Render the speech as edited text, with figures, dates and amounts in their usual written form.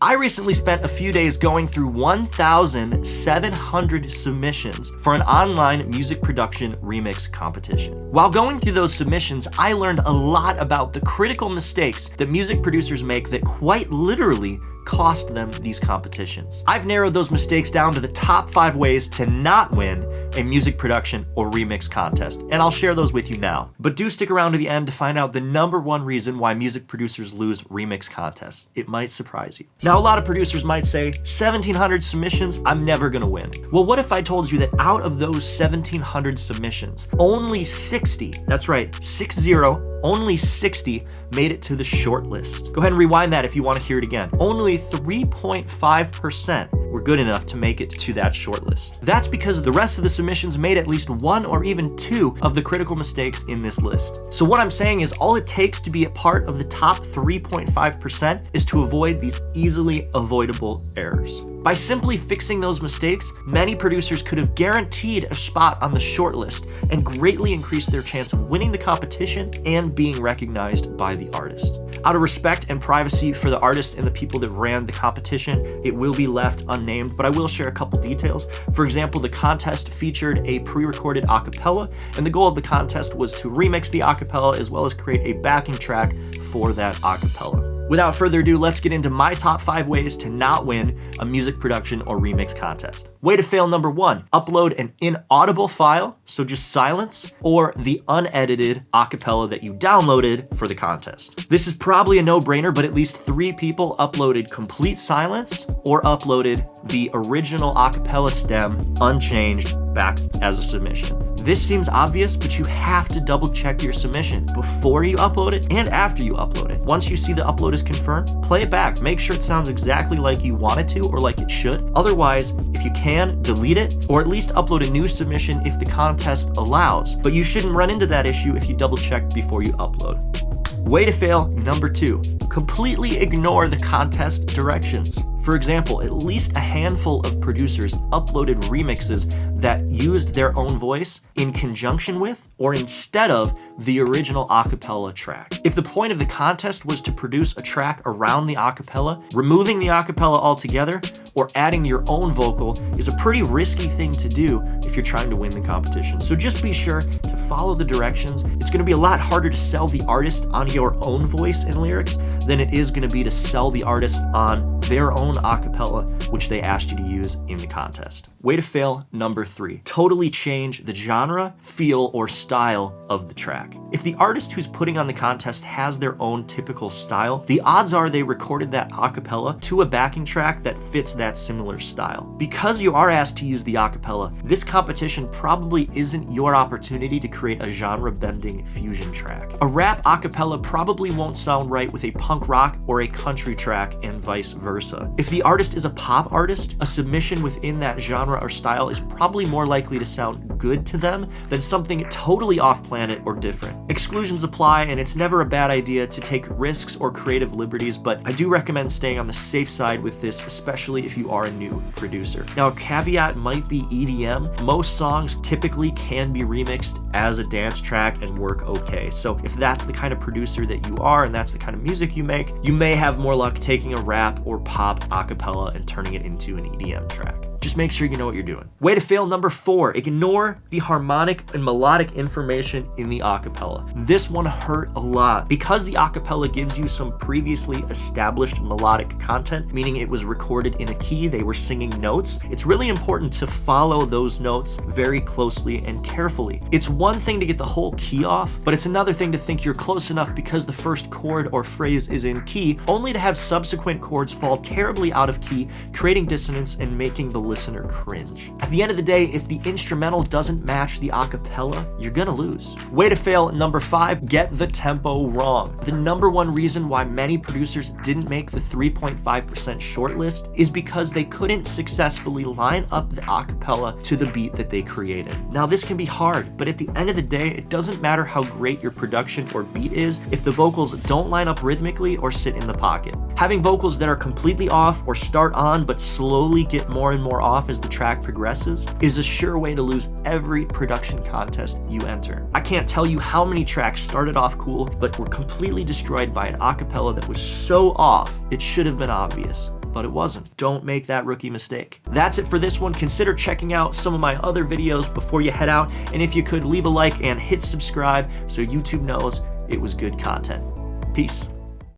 I recently spent a few days going through 1,700 submissions for an online music production remix competition. While going through those submissions, I learned a lot about the critical mistakes that music producers make that quite literally cost them these competitions. I've narrowed those mistakes down to the top 5 ways to not win a music production or remix contest, and I'll share those with you now. But do stick around to the end to find out the #1 reason why music producers lose remix contests. It might surprise you. Now, a lot of producers might say, 1,700 submissions, I'm never gonna win. Well, what if I told you that out of those 1,700 submissions, only 60, that's right, 60, only 60 made it to the short list. Go ahead and rewind that if you want to hear it again. Only 3.5% were good enough to make it to that short list. That's because the rest of the submissions made at least 1 or even 2 of the critical mistakes in this list. So what I'm saying is all it takes to be a part of the top 3.5% is to avoid these easily avoidable errors. By simply fixing those mistakes, many producers could have guaranteed a spot on the shortlist and greatly increased their chance of winning the competition and being recognized by the artist. Out of respect and privacy for the artist and the people that ran the competition, it will be left unnamed, but I will share a couple details. For example, the contest featured a pre-recorded acapella, and the goal of the contest was to remix the acapella as well as create a backing track for that acapella. Without further ado, let's get into my top 5 ways to not win a music production or remix contest. Way to fail #1, upload an inaudible file, so just silence, or the unedited acapella that you downloaded for the contest. This is probably a no-brainer, but at least 3 people uploaded complete silence or uploaded the original acapella stem unchanged back as a submission. This seems obvious, but you have to double check your submission before you upload it and after you upload it. Once you see the upload is confirmed, play it back. Make sure it sounds exactly like you want it to or like it should. Otherwise, if you can, delete it or at least upload a new submission if the contest allows. But you shouldn't run into that issue if you double check before you upload. Way to fail #2, completely ignore the contest directions. For example, at least a handful of producers uploaded remixes that used their own voice in conjunction with or instead of the original acapella track. If the point of the contest was to produce a track around the acapella, removing the acapella altogether or adding your own vocal is a pretty risky thing to do if you're trying to win the competition. So just be sure to follow the directions. It's going to be a lot harder to sell the artist on your own voice and lyrics than it is going to be to sell the artist on their own acapella, which they asked you to use in the contest. Way to fail #3, totally change the genre, feel, or style of the track. If the artist who's putting on the contest has their own typical style, the odds are they recorded that acapella to a backing track that fits that similar style. Because you are asked to use the acapella, this competition probably isn't your opportunity to create a genre-bending fusion track. A rap acapella probably won't sound right with a punk rock or a country track and vice versa. If the artist is a pop artist, a submission within that genre or style is probably more likely to sound good to them than something totally off-planet or different. Exclusions apply, and it's never a bad idea to take risks or creative liberties, but I do recommend staying on the safe side with this, especially if you are a new producer. Now, a caveat might be EDM. Most songs typically can be remixed as a dance track and work okay. So if that's the kind of producer that you are and that's the kind of music you make, you may have more luck taking a rap or pop acapella and turning it into an EDM track. Just make sure you know what you're doing. Way to fail #4, ignore the harmonic and melodic information in the acapella. This one hurt a lot. Because the acapella gives you some previously established melodic content, meaning it was recorded in a key, they were singing notes, it's really important to follow those notes very closely and carefully. It's one thing to get the whole key off, but it's another thing to think you're close enough because the first chord or phrase is in key, only to have subsequent chords fall terribly out of key, creating dissonance and making the listener cringe. At the end of the day, if the instrumental doesn't match the acapella, you're gonna lose. Way to fail #5, get the tempo wrong. The #1 reason why many producers didn't make the 3.5% shortlist is because they couldn't successfully line up the acapella to the beat that they created. Now, this can be hard, but at the end of the day, it doesn't matter how great your production or beat is if the vocals don't line up rhythmically or sit in the pocket. Having vocals that are completely off or start on but slowly get more and more off as the track progresses is a sure way to lose every production contest you enter. I can't tell you how many tracks started off cool but were completely destroyed by an acapella that was so off it should have been obvious. but it wasn't. Don't make that rookie mistake. That's it for this one. Consider checking out some of my other videos before you head out, and if you could, leave a like and hit subscribe so YouTube knows it was good content. Peace.